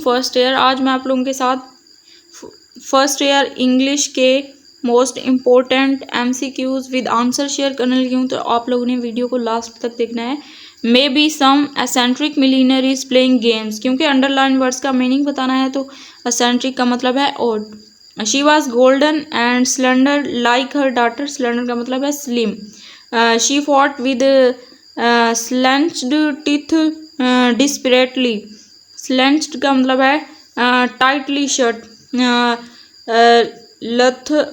First year. आज मैं आप लोगों के साथ फर्स्ट ईयर इंग्लिश के most important MCQs with answer share करने लगी हूँ, तो आप लोगों ने वीडियो को लास्ट तक देखना है। May be some eccentric millionaire is playing games, क्योंकि अंडरलाइन वर्ड्स का मीनिंग बताना है, तो एसेंट्रिक का मतलब है odd. She was golden and slender like her daughter, slender का मतलब है slim. She fought with clenched teeth desperately, clenched का मतलब है tightly shut. Luthor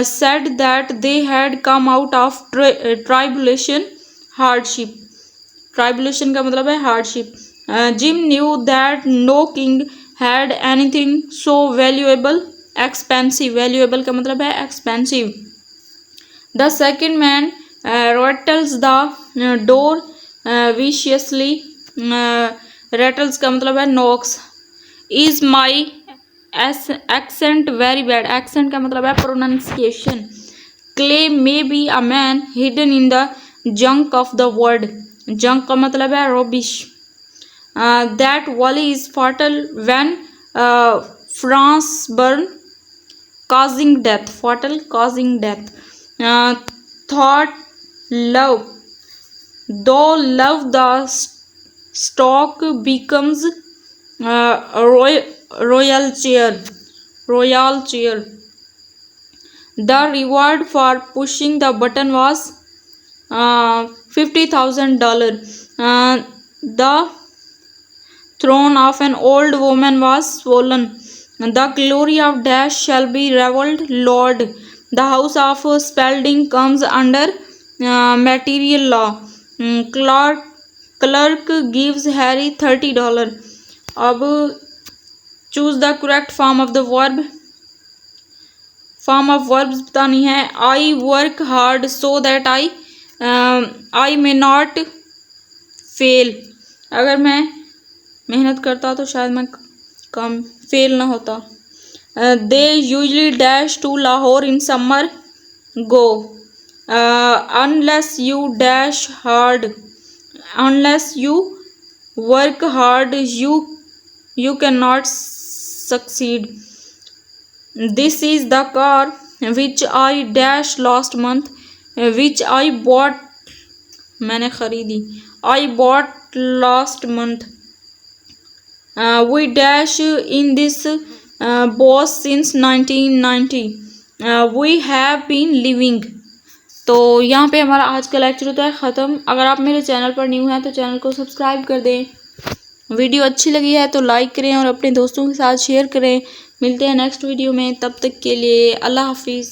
said that they had come out of tribulation, hardship. Tribulation का मतलब है hardship. Jim knew that no king had anything so valuable, expensive. Valuable का मतलब है expensive. The second man rattles the door viciously. Rattles का मतलब है knocks. Is my accent very bad? Accent का मतलब है pronunciation. Clay may be a man hidden in the junk of the world. Junk का मतलब है rubbish. That volley is fatal when France burn, causing death. Fatal, causing death. Thought love, though love the stock becomes royal chair. The reward for pushing the button was $50,000. The throne of an old woman was swollen. The glory of dash shall be revealed, Lord. The house of Spalding comes under material law. Clerk gives Harry $30. अब choose the correct form of the verb. Form of verbs बतानी है। I work hard so that I may not fail. अगर मैं मेहनत करता तो शायद मैं कम फेल ना होता। They usually dash to Lahore in summer, go. Unless you dash hard, unless you work hard you cannot succeed. This is the car which I dash last month, which I bought, मैंने खरीदी, I bought last month. We dash in this boss since 1990. We have been living. तो यहाँ पे हमारा आज का lecture होता है ख़त्म। अगर आप मेरे चैनल पर न्यू हैं तो चैनल को सब्सक्राइब कर दें। वीडियो अच्छी लगी है तो लाइक करें और अपने दोस्तों के साथ शेयर करें। मिलते हैं नेक्स्ट वीडियो में, तब तक के लिए अल्लाह हाफिज़।